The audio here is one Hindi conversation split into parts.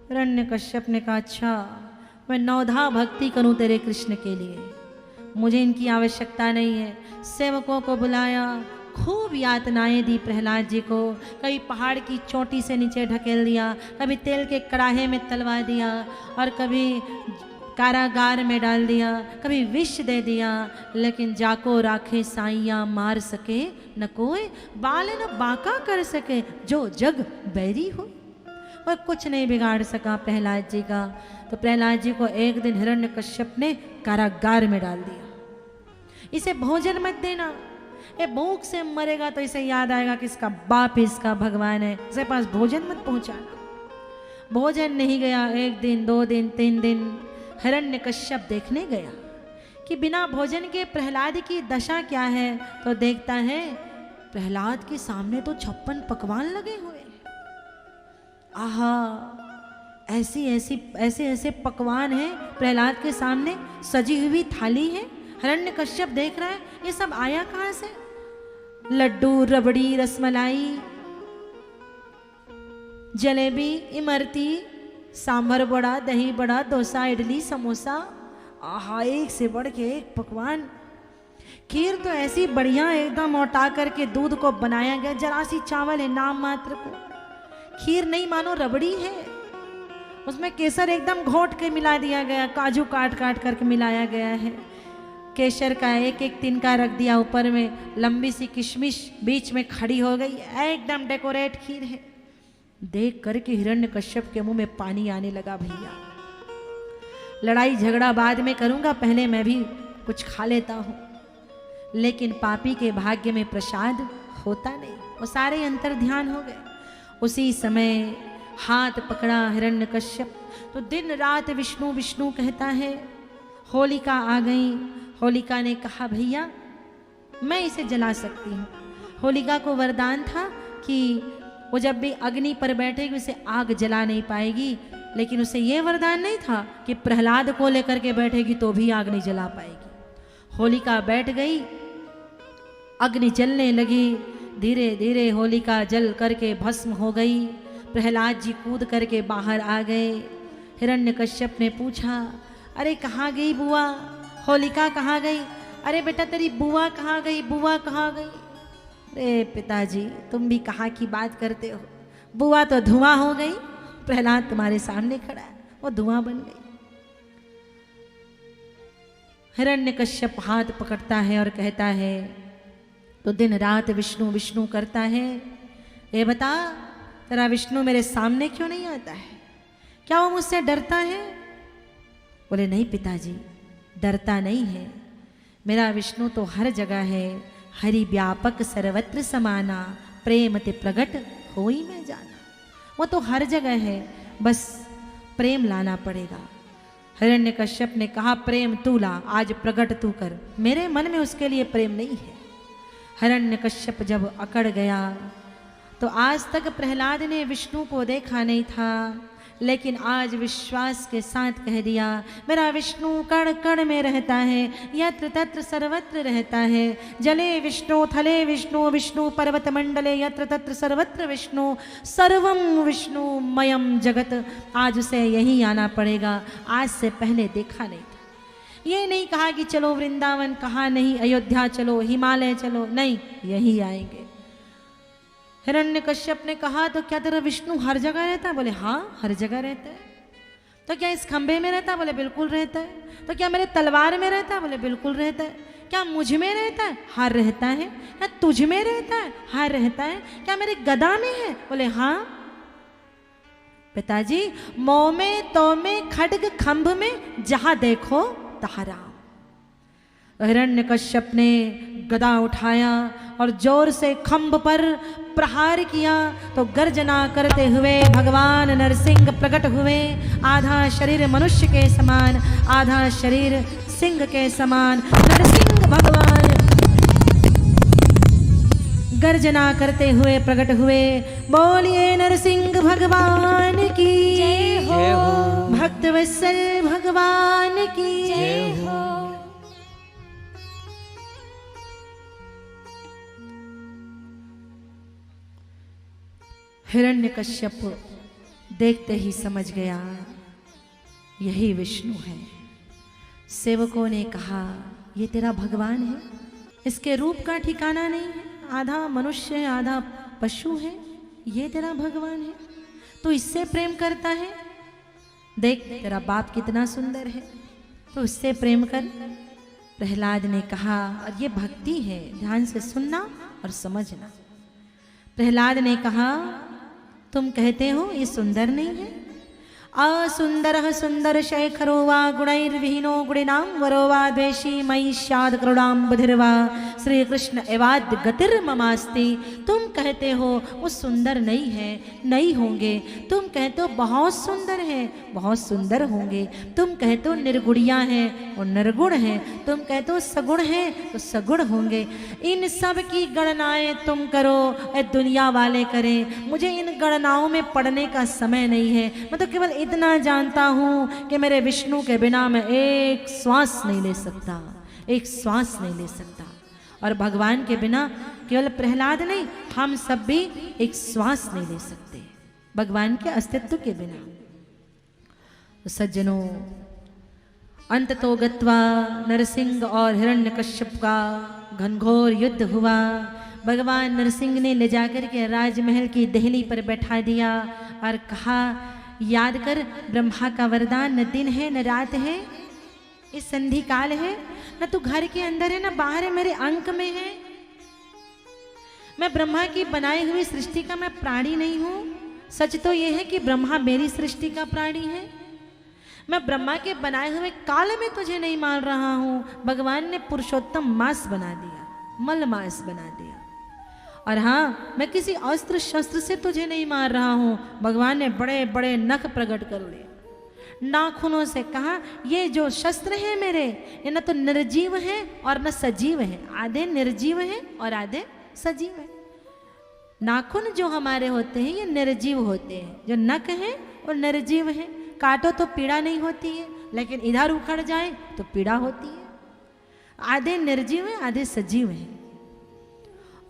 हिरण्यकश्यप ने कहा अच्छा मैं नौधा भक्ति करूं तेरे कृष्ण के लिए, मुझे इनकी आवश्यकता नहीं है। सेवकों को बुलाया, खूब यातनाएं दी प्रहलाद जी को। कभी पहाड़ की चोटी से नीचे ढकेल दिया, कभी तेल के कड़ाहे में तलवा दिया, और कभी कारागार में डाल दिया, कभी विष दे दिया। लेकिन जाको राखे साइया मार सके न कोई, बाल न बांका कर सके जो जग बैरी हो। और कुछ नहीं बिगाड़ सका प्रहलाद जी का। तो प्रहलाद जी को एक दिन हिरण्यकश्यप ने कारागार में डाल दिया। इसे भोजन मत देना, ये भूख से मरेगा तो इसे याद आएगा कि इसका बाप इसका भगवान है, इसके पास भोजन मत पहुंचाना। भोजन नहीं गया, एक दिन, 2 दिन, 3 दिन। हिरण्यकश्यप देखने गया कि बिना भोजन के प्रहलाद की दशा क्या है। तो देखता है प्रहलाद के सामने तो 56 पकवान लगे हुए। आहा, ऐसे ऐसे पकवान हैं प्रहलाद के सामने, सजी हुई थाली है। हिरण्यकश्यप देख रहा है ये सब आया कहां से? लड्डू, रबड़ी, रसमलाई, जलेबी, इमरती, सांभर बड़ा, दही बड़ा, डोसा, इडली, समोसा। आहा, एक से बढ़ के एक पकवान। खीर तो ऐसी बढ़िया एकदम मोटा करके दूध को बनाया गया, जरा सी चावल है नाम मात्र को। खीर नहीं मानो रबड़ी है, उसमें केसर एकदम घोट के मिला दिया गया, काजू काट काट करके मिलाया गया है। केसर का एक एक तिनका रख दिया, ऊपर में लंबी सी किशमिश बीच में खड़ी हो गई, एकदम डेकोरेट खीर है। देख करके हिरण्यकश्यप के मुंह में पानी आने लगा। भैया लड़ाई झगड़ा बाद में करूंगा, पहले मैं भी कुछ खा लेता हूं। लेकिन पापी के भाग्य में प्रसाद होता नहीं, वो सारे अंतर ध्यान हो गए। उसी समय हाथ पकड़ा हिरण्यकश्यप, तो दिन रात विष्णु विष्णु कहता है। होलिका आ गई। होलिका ने कहा भैया मैं इसे जला सकती हूँ। होलिका को वरदान था कि वो जब भी अग्नि पर बैठेगी उसे आग जला नहीं पाएगी, लेकिन उसे ये वरदान नहीं था कि प्रहलाद को लेकर के बैठेगी तो भी आग नहीं जला पाएगी। होलिका बैठ गई, अग्नि जलने लगी। धीरे धीरे होलिका जल करके भस्म हो गई। प्रहलाद जी कूद करके बाहर आ गए। हिरण्यकश्यप ने पूछा अरे कहाँ गई बुआ, होलिका कहाँ गई? अरे बेटा तेरी बुआ कहाँ गई, बुआ कहाँ गई? अरे पिताजी तुम भी कहाँ की बात करते हो, बुआ तो धुआं हो गई, प्रहलाद तुम्हारे सामने खड़ा है, वो धुआं बन गई। हिरण्यकश्यप हाथ पकड़ता है और कहता है, तो दिन रात विष्णु विष्णु करता है। ये बता तेरा विष्णु मेरे सामने क्यों नहीं आता है, क्या वो मुझसे डरता है? बोले नहीं पिताजी डरता नहीं है, मेरा विष्णु तो हर जगह है। हरि व्यापक सर्वत्र समाना, प्रेम ते प्रगट होई मैं जाना। वो तो हर जगह है, बस प्रेम लाना पड़ेगा। हिरण्यकश्यप ने कहा प्रेम तू ला, आज प्रगट तू कर, मेरे मन में उसके लिए प्रेम नहीं है। हिरण्यकश्यप जब अकड़ गया तो आज तक प्रहलाद ने विष्णु को देखा नहीं था, लेकिन आज विश्वास के साथ कह दिया मेरा विष्णु कण कण में रहता है, यत्र तत्र सर्वत्र रहता है। जले विष्णु, थले विष्णु, विष्णु पर्वत मंडले यत्र तत्र सर्वत्र विष्णु, सर्वम विष्णु मयम जगत। आज उसे यही आना पड़ेगा, आज से पहले देखा नहीं था। ये नहीं कहा कि चलो वृंदावन, कहा नहीं अयोध्या चलो, हिमालय चलो, नहीं यही आएंगे। हिरण्यकश्यप ने कहा तो क्या तेरा विष्णु हर जगह रहता है? बोले हाँ हर जगह रहता है। तो क्या इस खंबे में रहता है? बोले बिल्कुल रहता है। तो क्या मेरे तलवार में रहता है? बोले बिल्कुल रहता है। क्या मुझ में रहता है? हाँ रहता है। क्या तुझ में रहता है? हाँ रहता है। क्या मेरे गदा में है? बोले हाँ। पिताजी मोह में, तो में, खड्ग खंभ में, जहां देखो तहां राम। हिरण्यकश्यप ने गदा उठाया और जोर से खंभ पर प्रहार किया, तो गर्जना करते हुए भगवान नरसिंह प्रकट हुए। आधा शरीर मनुष्य के समान, आधा शरीर सिंह के समान। नरसिंह भगवान गर्जना करते हुए प्रकट हुए। बोलिए नरसिंह भगवान की जय हो, भक्त वत्सल भगवान की जय हो। हिरण्यकश्यप देखते ही समझ गया यही विष्णु है। सेवकों ने कहा ये तेरा भगवान है, इसके रूप का ठिकाना नहीं है, आधा मनुष्य है आधा पशु है, ये तेरा भगवान है, तू इससे प्रेम करता है? देख तेरा बाप कितना सुंदर है, तो इससे प्रेम कर। प्रहलाद ने कहा, और ये भक्ति है, ध्यान से सुनना और समझना। प्रहलाद ने कहा तुम कहते हो ये सुंदर नहीं है? असुंदर सुंदर शेखरो वा गुणैर्विहीनो गुणिनाम वरो वा द्वेषी मयि स्याद् करुणाम्बुधिर्वा श्री कृष्ण एवाद्य गतिर्ममास्ति। तुम कहते हो वो सुंदर नहीं है, नहीं होंगे। तुम कहते हो बहुत सुंदर है, बहुत सुंदर होंगे। तुम कहते हो निर्गुणिया है, वो निर्गुण है। तुम कहते हो सगुण है, तो सगुण होंगे। इन सब की गणनाएं तुम करो, ए दुनिया वाले करें, मुझे इन गणनाओं में पढ़ने का समय नहीं है। मैं तो केवल इतना जानता हूं कि मेरे विष्णु के बिना मैं एक श्वास नहीं ले सकता, एक श्वास नहीं ले सकता। और भगवान के बिना केवल प्रहलाद नहीं, हम सब भी एक श्वास नहीं ले सकते भगवान के अस्तित्व के बिना। तो सज्जनों, अंत तो गत्वा नरसिंह और हिरण्यकश्यप का घनघोर युद्ध हुआ। भगवान नरसिंह ने ले जाकर के राजमहल की देहली पर बैठा दिया और कहा, याद कर ब्रह्मा का वरदान, न दिन है न रात है, इस संधि काल है, न तू घर के अंदर है न बाहर है, मेरे अंक में है। मैं ब्रह्मा की बनाई हुई सृष्टि का मैं प्राणी नहीं हूं। सच तो यह है कि ब्रह्मा मेरी सृष्टि का प्राणी है। मैं ब्रह्मा के बनाए हुए काल में तुझे नहीं मान रहा हूं। भगवान ने पुरुषोत्तम मास बना दिया, मल मास बना दिया। और हाँ, मैं किसी अस्त्र शस्त्र से तुझे नहीं मार रहा हूं। भगवान ने बड़े बड़े नख प्रकट कर लिए, नाखूनों से कहा, ये जो शस्त्र है मेरे, ये न तो निर्जीव है और न सजीव है, आधे निर्जीव है और आधे सजीव है। नाखून जो हमारे होते हैं ये निर्जीव होते हैं, जो नख है वो निर्जीव है। काटो तो पीड़ा नहीं होती है, लेकिन इधर उखड़ जाए तो पीड़ा होती है। आधे निर्जीव है आधे सजीव है।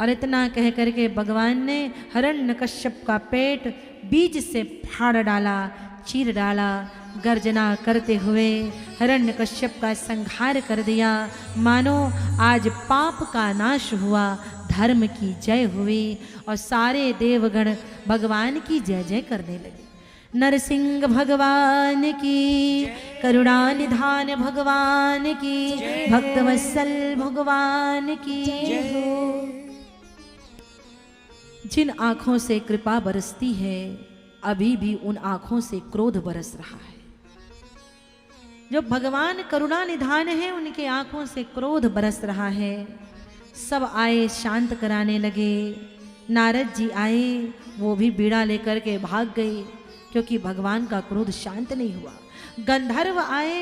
और इतना कह करके भगवान ने हिरण्यकश्यप का पेट बीज से फाड़ डाला, चीर डाला। गर्जना करते हुए हिरण्यकश्यप का संहार कर दिया। मानो आज पाप का नाश हुआ, धर्म की जय हुई और सारे देवगण भगवान की जय जय करने लगे। नरसिंह भगवान की, करुणा निधान भगवान की, भक्तवत्सल भगवान की हो। जिन आंखों से कृपा बरसती है, अभी भी उन आंखों से क्रोध बरस रहा है। जो भगवान करुणा निधान है, उनके आंखों से क्रोध बरस रहा है। सब आए, शांत कराने लगे। नारद जी आए, वो भी बीड़ा लेकर के भाग गए, क्योंकि भगवान का क्रोध शांत नहीं हुआ। गंधर्व आए,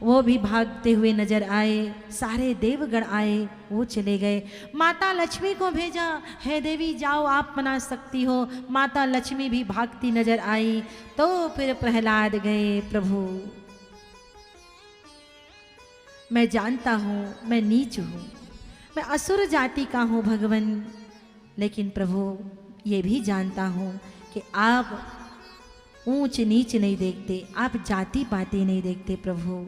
वो भी भागते हुए नजर आए। सारे देवगण आए, वो चले गए। माता लक्ष्मी को भेजा, हे देवी जाओ, आप मना सकती हो। माता लक्ष्मी भी भागती नजर आई। तो फिर प्रहलाद गए, प्रभु मैं जानता हूं मैं नीच हूं, मैं असुर जाति का हूं भगवान, लेकिन प्रभु ये भी जानता हूं कि आप ऊंच नीच नहीं देखते, आप जाति पाति नहीं देखते। प्रभु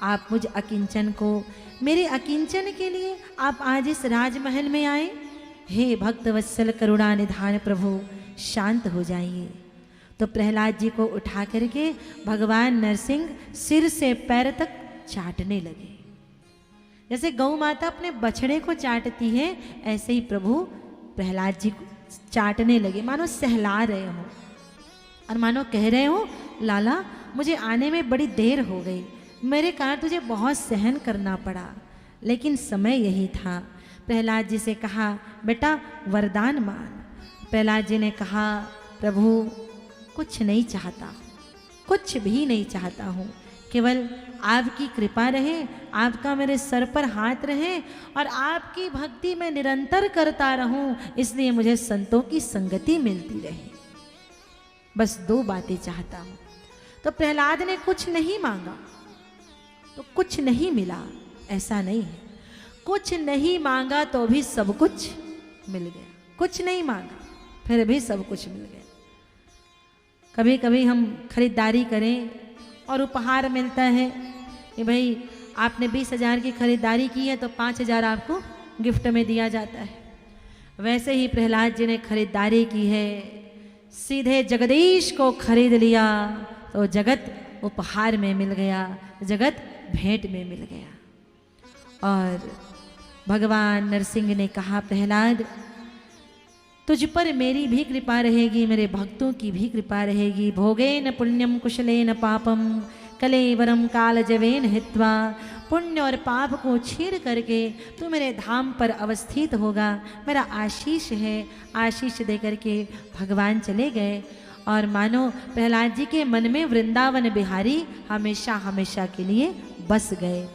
आप मुझ अकिंचन को, मेरे अकिंचन के लिए आप आज इस राजमहल में आए। हे भक्तवत्सल करुणा निधान प्रभु, शांत हो जाइए। तो प्रहलाद जी को उठा करके भगवान नरसिंह सिर से पैर तक चाटने लगे। जैसे गौ माता अपने बछड़े को चाटती है, ऐसे ही प्रभु प्रहलाद जी को चाटने लगे, मानो सहला रहे हो और मानो कह रहे हो, लाला मुझे आने में बड़ी देर हो गई, मेरे कारण तुझे बहुत सहन करना पड़ा, लेकिन समय यही था। प्रहलाद जी से कहा, बेटा वरदान मान। प्रहलाद जी ने कहा, प्रभु कुछ नहीं चाहता, कुछ भी नहीं चाहता हूँ, केवल आपकी कृपा रहे, आपका मेरे सर पर हाथ रहे और आपकी भक्ति में निरंतर करता रहूं, इसलिए मुझे संतों की संगति मिलती रहे। बस दो बातें चाहता हूं। तो प्रहलाद ने कुछ नहीं मांगा तो कुछ नहीं मिला, ऐसा नहीं है। कुछ नहीं मांगा तो भी सब कुछ मिल गया, कुछ नहीं मांगा फिर भी सब कुछ मिल गया। कभी कभी हम खरीदारी करें और उपहार मिलता है कि भाई आपने 20,000 की खरीदारी की है तो 5,000 आपको गिफ्ट में दिया जाता है। वैसे ही प्रहलाद जी ने खरीदारी की है, सीधे जगदीश को खरीद लिया तो जगत उपहार में मिल गया, जगत भेंट में मिल गया। और भगवान नरसिंह ने कहा, प्रहलाद तुझ पर मेरी भी कृपा रहेगी, मेरे भक्तों की भी कृपा रहेगी। भोगेन पुण्यम कुशलेन पापम कलेवरम कालजवेन हित्वा। पुण्य और पाप को छीड़ करके तू मेरे धाम पर अवस्थित होगा, मेरा आशीष है। आशीष दे करके भगवान चले गए और मानो प्रहलाद जी के मन में वृंदावन बिहारी हमेशा हमेशा के लिए बस गए।